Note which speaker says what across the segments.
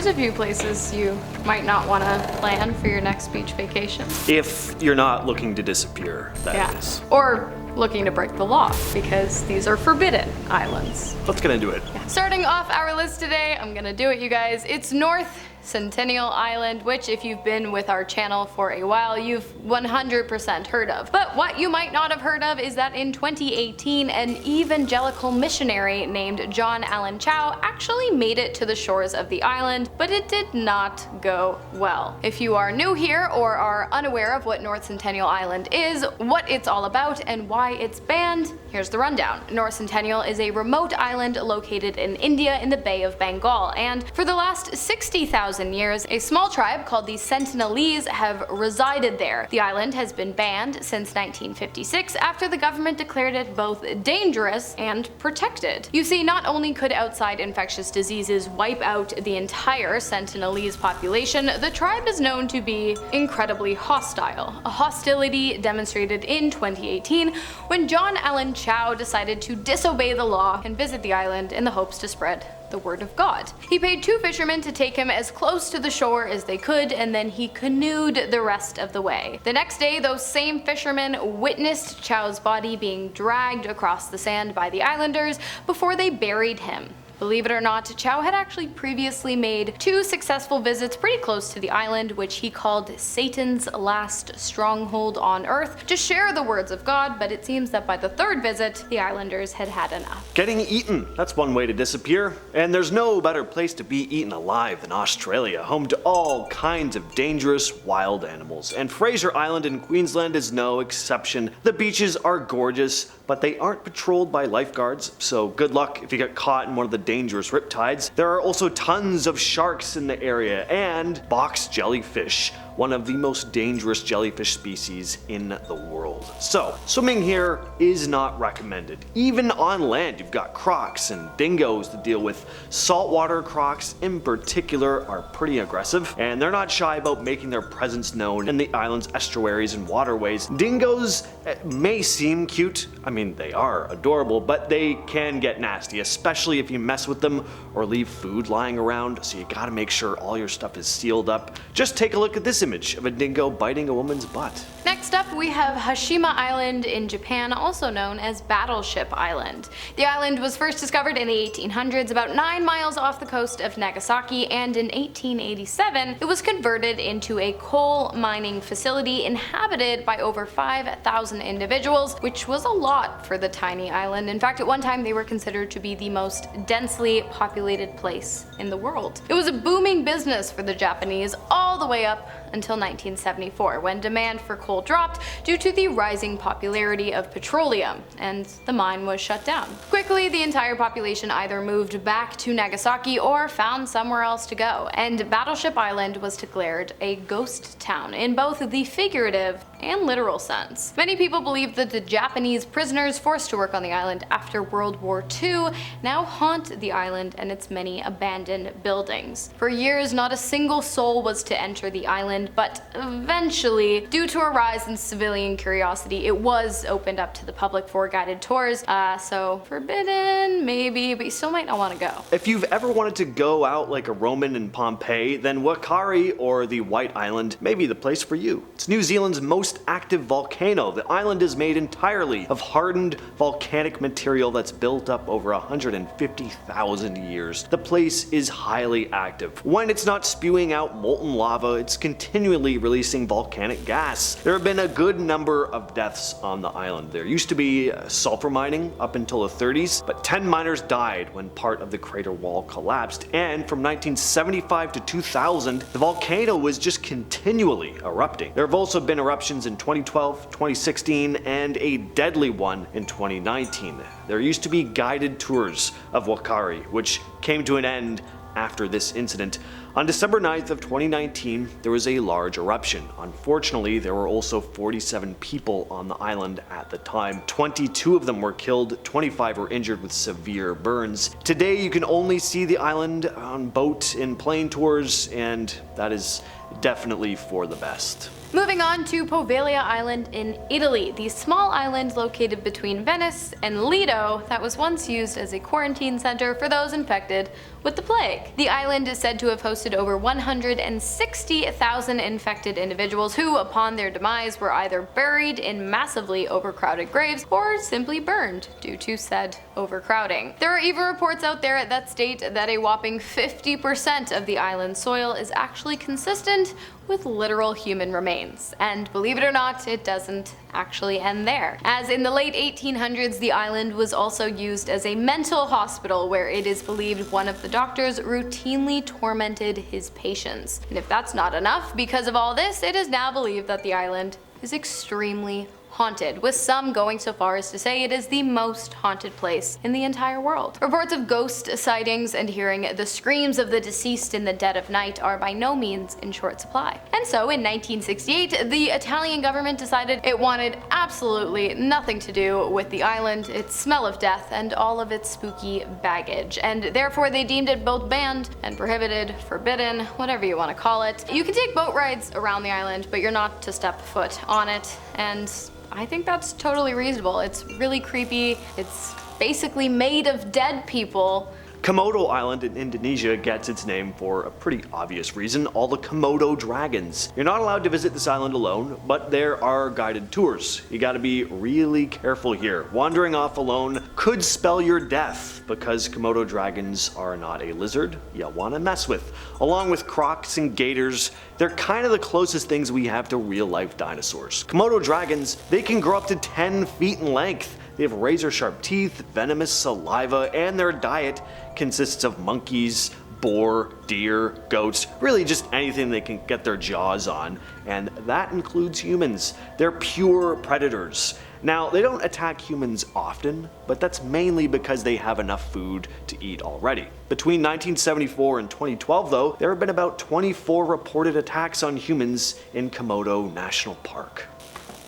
Speaker 1: There's a few places you might not want to plan for your next beach vacation.
Speaker 2: If you're not looking to disappear, that is.
Speaker 1: Or looking to break the law, because these are forbidden islands.
Speaker 2: Let's get into it.
Speaker 1: Starting off our list today, I'm gonna do it, you guys. It's North Sentinel Island, which if you've been with our channel for a while, you've 100% heard of. But what you might not have heard of is that in 2018, an evangelical missionary named John Allen Chau actually made it to the shores of the island, but it did not go well. If you are new here or are unaware of what North Sentinel Island is, what it's all about, and why it's banned, here's the rundown. North Sentinel is a remote island located in India in the Bay of Bengal, and for the last 60,000 years, a small tribe called the Sentinelese have resided there. The island has been banned since 1956 after the government declared it both dangerous and protected. You see, not only could outside infectious diseases wipe out the entire Sentinelese population, the tribe is known to be incredibly hostile. A hostility demonstrated in 2018 when John Allen Chau decided to disobey the law and visit the island in the hopes to spread the word of God. He paid 2 fishermen to take him as close to the shore as they could, and then he canoed the rest of the way. The next day, those same fishermen witnessed Chau's body being dragged across the sand by the islanders before they buried him. Believe it or not, Chau had actually previously made 2 successful visits pretty close to the island, which he called Satan's last stronghold on Earth, to share the words of God, but it seems that by the 3rd visit, the islanders had had enough.
Speaker 2: Getting eaten, that's one way to disappear. And there's no better place to be eaten alive than Australia, home to all kinds of dangerous wild animals. And Fraser Island in Queensland is no exception. The beaches are gorgeous, but they aren't patrolled by lifeguards, so good luck if you get caught in one of the dangerous riptides. There are also tons of sharks in the area and box jellyfish, one of the most dangerous jellyfish species in the world. So, swimming here is not recommended. Even on land, you've got crocs and dingoes to deal with. Saltwater crocs in particular are pretty aggressive, and they're not shy about making their presence known in the island's estuaries and waterways. Dingoes may seem cute, I mean they are adorable, but they can get nasty, especially if you mess with them or leave food lying around, so you gotta make sure all your stuff is sealed up. Just take a look at this image of a dingo biting a woman's butt.
Speaker 1: Next up, we have Hashima Island in Japan, also known as Battleship Island. The island was first discovered in the 1800s, about 9 miles off the coast of Nagasaki, and in 1887, it was converted into a coal mining facility inhabited by over 5,000 individuals, which was a lot for the tiny island. In fact, at one time, they were considered to be the most densely populated place in the world. It was a booming business for the Japanese all the way up until 1974, when demand for coal dropped due to the rising popularity of petroleum, and the mine was shut down. Quickly, the entire population either moved back to Nagasaki or found somewhere else to go, and Battleship Island was declared a ghost town in both the figurative and literal sense. Many people believe that the Japanese prisoners forced to work on the island after World War II now haunt the island and its many abandoned buildings. For years, not a single soul was to enter the island, but eventually, due to a rise in civilian curiosity, it was opened up to the public for guided tours. So forbidden, maybe, but you still might not want to go.
Speaker 2: If you've ever wanted to go out like a Roman in Pompeii, then Whakaari, or the White Island, may be the place for you. It's New Zealand's most active volcano. The island is made entirely of hardened volcanic material that's built up over 150,000 years. The place is highly active. When it's not spewing out molten lava, it's continually releasing volcanic gas. There have been a good number of deaths on the island. There used to be sulfur mining up until the 30s, but 10 miners died when part of the crater wall collapsed, and from 1975 to 2000, the volcano was just continually erupting. There have also been eruptions in 2012, 2016, and a deadly one in 2019. There used to be guided tours of Whakaari, which came to an end after this incident. On December 9th of 2019, there was a large eruption. Unfortunately, there were also 47 people on the island at the time. 22 of them were killed, 25 were injured with severe burns. Today, you can only see the island on boat and plane tours, and that is definitely for the best.
Speaker 1: Moving on to Povelia Island in Italy, the small island located between Venice and Lido that was once used as a quarantine center for those infected with the plague. The island is said to have hosted over 160,000 infected individuals who, upon their demise, were either buried in massively overcrowded graves or simply burned due to said overcrowding. There are even reports out there that state that a whopping 50% of the island's soil is actually consistent with literal human remains. And believe it or not, it doesn't actually end there. As in the late 1800s, the island was also used as a mental hospital where it is believed one of the doctors routinely tormented his patients. And if that's not enough, because of all this, it is now believed that the island is extremely haunted, with some going so far as to say it is the most haunted place in the entire world. Reports of ghost sightings and hearing the screams of the deceased in the dead of night are by no means in short supply. And so in 1968, the Italian government decided it wanted absolutely nothing to do with the island, its smell of death, and all of its spooky baggage, and therefore they deemed it both banned and prohibited, forbidden, whatever you want to call it. You can take boat rides around the island, but you're not to step foot on it, and I think that's totally reasonable. It's really creepy. It's basically made of dead people.
Speaker 2: Komodo Island in Indonesia gets its name for a pretty obvious reason: all the Komodo dragons. You're not allowed to visit this island alone, but there are guided tours. You gotta be really careful here. Wandering off alone could spell your death, because Komodo dragons are not a lizard you wanna mess with. Along with crocs and gators, they're kind of the closest things we have to real-life dinosaurs. Komodo dragons, they can grow up to 10 feet in length. They have razor-sharp teeth, venomous saliva, and their diet consists of monkeys, boar, deer, goats, really just anything they can get their jaws on, and that includes humans. They're pure predators. Now, they don't attack humans often, but that's mainly because they have enough food to eat already. Between 1974 and 2012 though, there have been about 24 reported attacks on humans in Komodo National Park.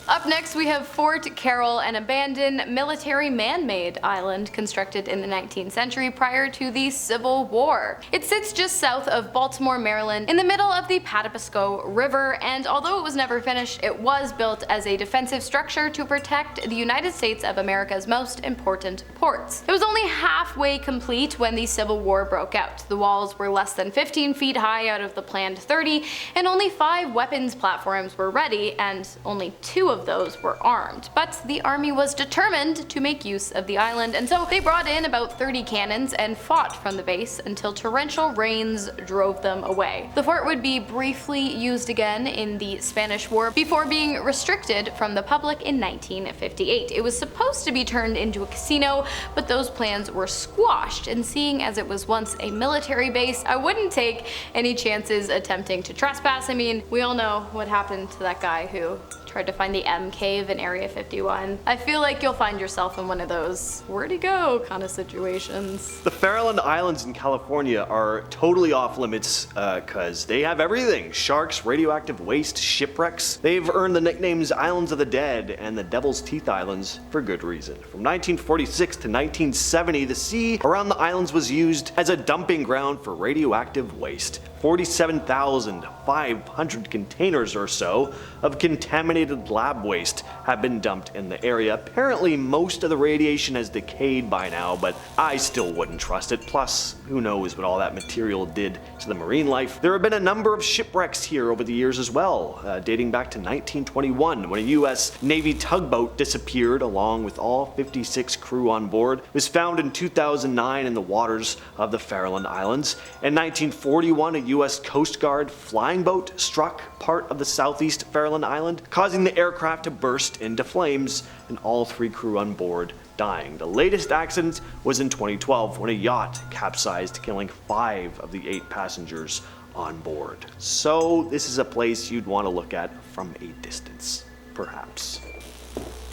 Speaker 1: Up next we have Fort Carroll, an abandoned military man-made island constructed in the 19th century prior to the Civil War. It sits just south of Baltimore, Maryland, in the middle of the Patapsco River, and although it was never finished, it was built as a defensive structure to protect the United States of America's most important ports. It was only halfway complete when the Civil War broke out. The walls were less than 15 feet high out of the planned 30, and only 5 weapons platforms were ready, and only 2 of those were armed. But the army was determined to make use of the island, and so they brought in about 30 cannons and fought from the base until torrential rains drove them away. The fort would be briefly used again in the Spanish War before being restricted from the public in 1958. It was supposed to be turned into a casino, but those plans were squashed, and seeing as it was once a military base, I wouldn't take any chances attempting to trespass. I mean, we all know what happened to that guy who tried to find the M cave in Area 51. I feel like you'll find yourself in one of those where'd he go kind of situations.
Speaker 2: The Farallon Islands in California are totally off limits because they have everything: sharks, radioactive waste, shipwrecks. They've earned the nicknames Islands of the Dead and the Devil's Teeth Islands for good reason. From 1946 to 1970, the sea around the islands was used as a dumping ground for radioactive waste. 47,500 containers or so of contaminated lab waste have been dumped in the area. Apparently most of the radiation has decayed by now, but I still wouldn't trust it. Plus, who knows what all that material did to the marine life. There have been a number of shipwrecks here over the years as well, dating back to 1921 when a US Navy tugboat disappeared along with all 56 crew on board. It was found in 2009 in the waters of the Farallon Islands. In 1941, a US Coast Guard flying boat struck part of the southeast Farallon Island, causing the aircraft to burst into flames and all 3 crew on board dying. The latest accident was in 2012 when a yacht capsized, killing 5 of the 8 passengers on board. So this is a place you'd want to look at from a distance, perhaps.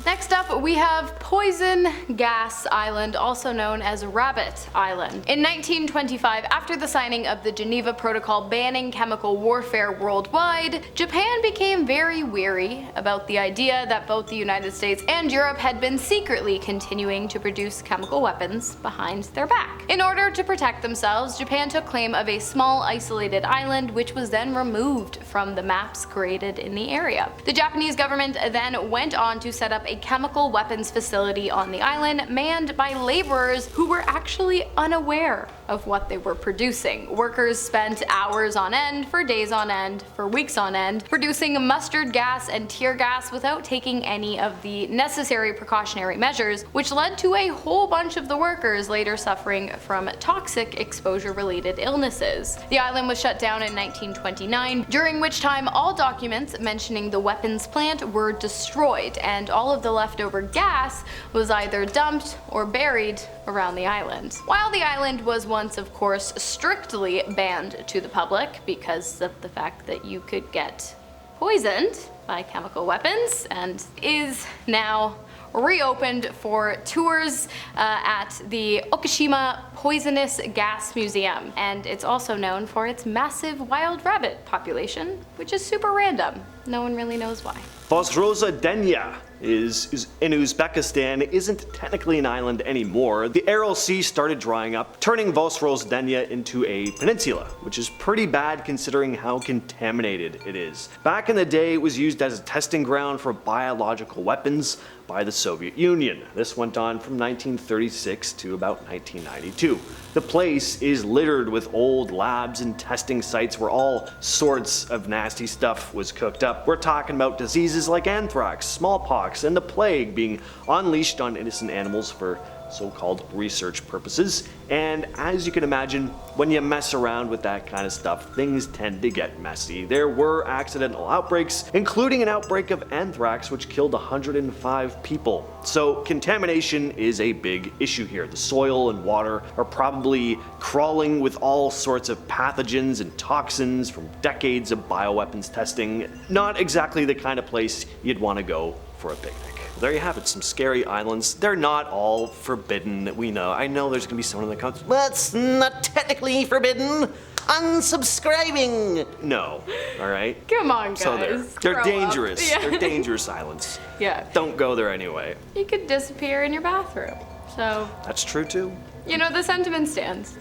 Speaker 1: Next up, we have Poison Gas Island, also known as Rabbit Island. In 1925, after the signing of the Geneva Protocol banning chemical warfare worldwide, Japan became very weary about the idea that both the United States and Europe had been secretly continuing to produce chemical weapons behind their back. In order to protect themselves, Japan took claim of a small isolated island, which was then removed from the maps created in the area. The Japanese government then went on to set up a chemical weapons facility on the island, manned by laborers who were actually unaware of what they were producing. Workers spent hours on end, for days on end, for weeks on end, producing mustard gas and tear gas without taking any of the necessary precautionary measures, which led to a whole bunch of the workers later suffering from toxic exposure-related illnesses. The island was shut down in 1929, during which time all documents mentioning the weapons plant were destroyed, and all of the leftover gas was either dumped or buried around the island. While the island was once, of course, strictly banned to the public because of the fact that you could get poisoned by chemical weapons, and is now reopened for tours at the Okushima Poisonous Gas Museum, and it's also known for its massive wild rabbit population, which is super random. No one really knows why.
Speaker 2: Vozrozhdeniya is in Uzbekistan isn't technically an island anymore. The Aral Sea started drying up, turning Vozrozhdeniya into a peninsula, which is pretty bad considering how contaminated it is. Back in the day, it was used as a testing ground for biological weapons by the Soviet Union. This went on from 1936 to about 1992. The place is littered with old labs and testing sites where all sorts of nasty stuff was cooked up. We're talking about diseases like anthrax, smallpox, and the plague being unleashed on innocent animals for so-called research purposes. And as you can imagine, when you mess around with that kind of stuff, things tend to get messy. There were accidental outbreaks, including an outbreak of anthrax which killed 105 people. So contamination is a big issue here. The soil and water are probably crawling with all sorts of pathogens and toxins from decades of bioweapons testing. Not exactly the kind of place you'd want to go for a picnic. There you have it, some scary islands. They're not all forbidden, we know. I know there's gonna be someone in the comments, that's not technically forbidden. Unsubscribing. No, all right?
Speaker 1: Come on, guys.
Speaker 2: So they're dangerous.
Speaker 1: Yeah.
Speaker 2: They're dangerous islands.
Speaker 1: Yeah.
Speaker 2: Don't go there anyway.
Speaker 1: You could disappear in your bathroom. So,
Speaker 2: That's true too.
Speaker 1: you know, the sentiment stands.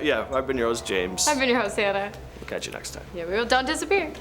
Speaker 2: Yeah, I've been your host, James.
Speaker 1: I've been your host, Hannah.
Speaker 2: We'll catch you next time.
Speaker 1: Yeah, we will. Don't disappear.